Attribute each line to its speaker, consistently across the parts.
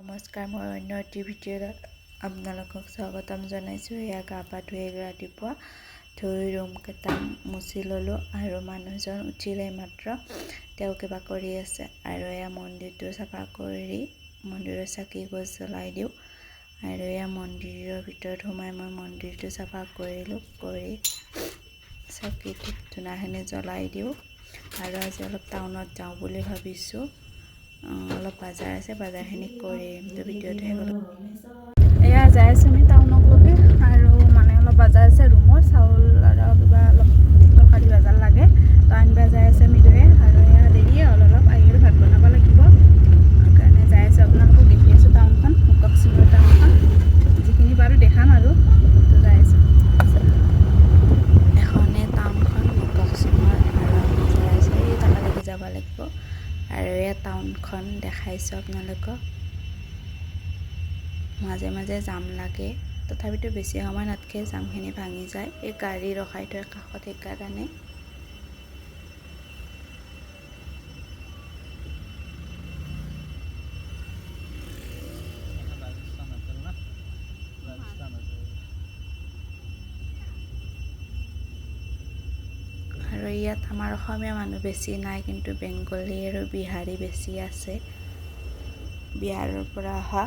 Speaker 1: নমস্কাৰ, মই অন্য এটি ভিডিঅ'ত আপোনালোকক স্বাগতম জনাইছোঁ। এয়া গা পা ধুই ৰাতিপুৱা ধুই ৰুমকেইটা মুচি ল'লোঁ আৰু মানুহজন উঠিলে মাত্ৰ তেওঁ কিবা কৰি আছে। আৰু এয়া মন্দিৰটো চাফা কৰি মন্দিৰৰ চাকি গছ জ্বলাই দিওঁ। আৰু এয়া মন্দিৰৰ ভিতৰত সোমাই মই মন্দিৰটো চাফা কৰিলোঁ, কৰি চাকি ধূপ ধূনাখিনি জ্বলাই দিওঁ। আৰু আজি অলপ টাউনত যাওঁ বুলি ভাবিছোঁ। অলপ বাজাৰ আছে, বাজাৰখিনি কৰি ভিডিঅ'টো শেষ কৰোঁ। এয়া যাই আছোঁ আমি টাউনক লগে আৰু মানে অলপ বাজাৰ আছে, ৰুমৰ চাউল আৰু কিবা অলপ তৰকাৰী বাজাৰ লাগে, তো আনিব যাই আছে মিদুৱে। আৰু এয়া দেৰিয়ে হ'ল অলপ, আহি ভাত বনাব লাগিব, সেইকাৰণে যাই আছোঁ। আপোনালোকক দেখি আছোঁ টাউনখন, মুককচিঙৰ টাউনখন, যিখিনি পাৰোঁ দেখাম আৰু তো যাই আছোঁ। এখনে টাউনখন মুককচিঙৰ আৰু আমি যাই আছোঁ, এই তালৈকে যাব লাগিব। আৰু এই টাউনখন দেখাইছোঁ আপোনালোকক। মাজে মাজে জাম লাগে, তথাপিতো বেছি সময় নাথাকে, জামখিনি ভাঙি যায়। এই গাড়ী ৰখাই থৈ কাষত সেইকাৰণে। আৰু ইয়াত আমাৰ অসমীয়া মানুহ বেছি নাই, কিন্তু বেংগলী আৰু বিহাৰী বেছি আছে, বিহাৰৰ পৰা অহা।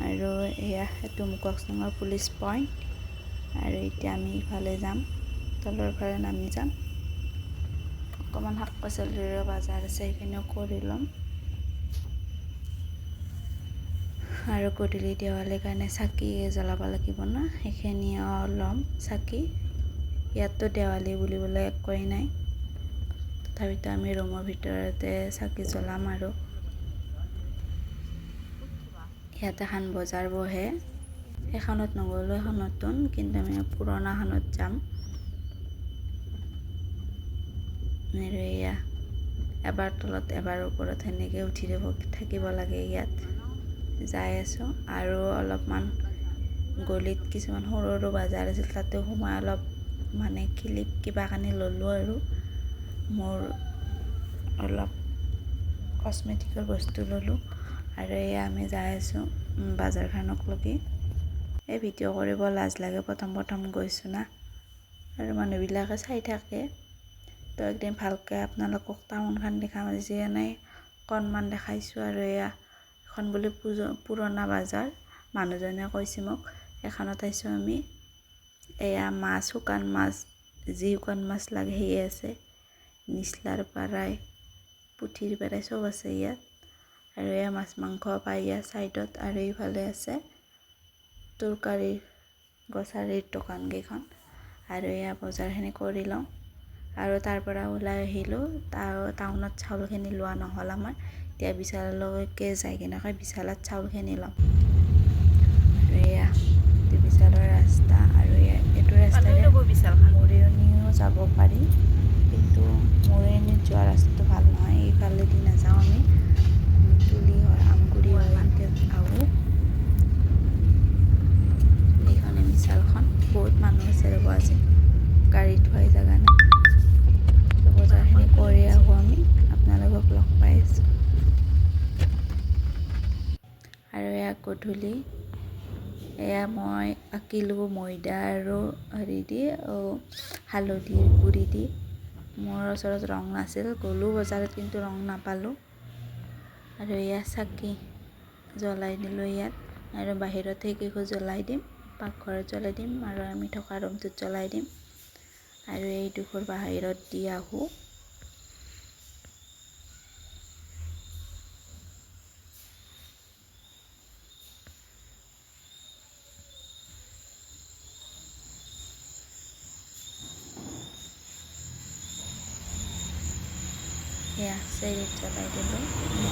Speaker 1: আৰু এয়া সেইটো মুককচিঙৰ পুলিচ পইণ্ট। আৰু এতিয়া আমি ইফালে যাম, তলৰ ফালে নামি যাম। অকণমান শাক পাচলিৰো বজাৰ আছে, সেইখিনিও কৰি ল'ম। আৰু গধূলি দেৱালীৰ কাৰণে চাকি জ্বলাব লাগিব না, সেইখিনিও ল'ম চাকি। ইয়াততো দেৱালী বুলিবলৈ একোৱেই নাই, তথাপিতো আমি ৰুমৰ ভিতৰতে চাকি জ্বলাম। আৰু ইয়াত এখন বজাৰ বহে, সেইখনত নগ'লেও এখন নতুন, কিন্তু আমি পুৰণাখনত যাম। আৰু এয়া এবাৰ তলত এবাৰ ওপৰত সেনেকৈ উঠি থাকিব লাগে। ইয়াত যাই আছোঁ। আৰু অলপমান গলিত কিছুমান সৰু সৰু বজাৰ আছিল, তাতে সোমাই অলপ মানে ক্লিপ কিবা কানি ল'লোঁ। আৰু মোৰ অলপ কচমেটিকৰ বস্তু ল'লোঁ। আৰু এয়া আমি যাই আছোঁ বাজাৰখনক লগি। এই ভিডিঅ' কৰিব লাজ লাগে, প্ৰথম প্ৰথম গৈছোঁ না, আৰু মানুহবিলাকে চাই থাকে। তো একদিন ভালকৈ আপোনালোকক টাউনখন দেখাম, আজি এনেই অকণমান দেখাইছোঁ। আৰু এয়া এখন বুলি পুৰণা বাজাৰ, মানুহজনে কৈছে মোক, এখনত আহিছোঁ আমি। এয়া মাছ, শুকান মাছ, যি শুকান মাছ লাগে সেয়ে আছে, নিচলাৰ পৰাই পুঠিৰ পৰাই চব আছে ইয়াত। আৰু এয়া মাছ মাংস পাই ইয়াত ছাইডত। আৰু এইফালে আছে তৰকাৰীৰ গ্ৰচাৰীৰ দোকানকেইখন। আৰু এয়া বজাৰখিনি কৰি লওঁ। আৰু তাৰ পৰা ওলাই আহিলোঁ, টাউনত চাউলখিনি লোৱা নহ'ল আমাৰ, এতিয়া বিশাললৈকে যাই কিনে বিশালত চাউলখিনি ল'ম। আৰু এয়া বিশালৰ ৰাস্তা, আৰু এইটো ৰাস্তাৰে মৰিয়নিও যাব পাৰি, কিন্তু মৰিয়নিত যোৱা ৰাস্তাটো ভাল নহয়, এইফালেদি নাযাওঁ আমি, তুলি হয় আমগুৰি হয় এনেকৈ আহোঁ। এইখনে বিশালখন, বহুত মানুহ আছে ৰ'ব, আজি গাড়ী থোৱাই জেগা নাই। বজাৰখিনি কৰি আহোঁ, আমি আপোনালোকক লগ পাই আছোঁ। আৰু এয়া গধূলি, এয়া মই আঁকিলোঁ ময়দা আৰু হেৰি দি, হালধিৰ গুড়ি দি। মোৰ ওচৰত ৰং নাছিল, গ'লোঁ বজাৰত কিন্তু ৰং নাপালোঁ। আৰু এয়া চাকি জ্বলাই দিলোঁ ইয়াত, আৰু বাহিৰত সেইকেইখন জ্বলাই দিম, পাকঘৰত জ্বলাই দিম, আৰু আমি থকা ৰুমটোত জ্বলাই দিম। আৰু এইডোখৰ বাহিৰত দি আহোঁ। এয়া চেৰিত জ্বলাই দিলোঁ,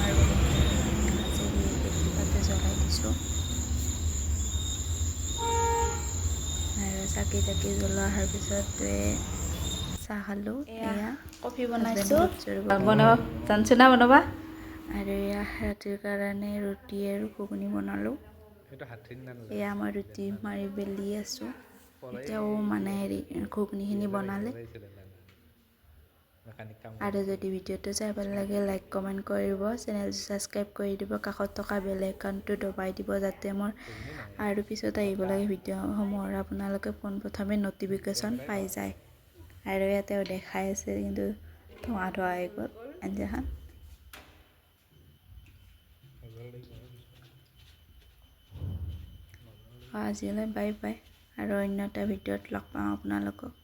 Speaker 1: আৰু চেৰি তাতে জ্বলাই দিছোঁ। আৰু চাকি তাকি জ্বলাই অহাৰ পিছতে চাহ খালোঁ। এয়া কফি বনাইছোঁ, বনাব জানছোঁ না বনাবা। আৰু এয়া ৰাতিৰ কাৰণে ৰুটি আৰু ঘুগুনি বনালোঁ। এয়া মই ৰুটি মাৰি বেলি আছোঁ, এতিয়াও মানে হেৰি ঘুগুনিখিনি বনালে। আৰু যদি ভিডিঅ'টো চাই ভাল লাগে লাইক কমেণ্ট কৰিব, চেনেলটো ছাবস্ক্ৰাইব কৰি দিব, কাষত থকা বেল আইকনটো দবাই দিব যাতে মোৰ আৰু পিছত আহিব লাগে ভিডিঅ'সমূহৰ আপোনালোকে পোনপ্ৰথমে ন'টিফিকেশ্যন পাই যায়। আৰু ইয়াতেও দেখাই আছে কিন্তু ধোঁৱা হৈ গ'ল আঞ্জাখন। আজিলৈ বাই বাই, আৰু অন্য এটা ভিডিঅ'ত লগ পাম আপোনালোকক।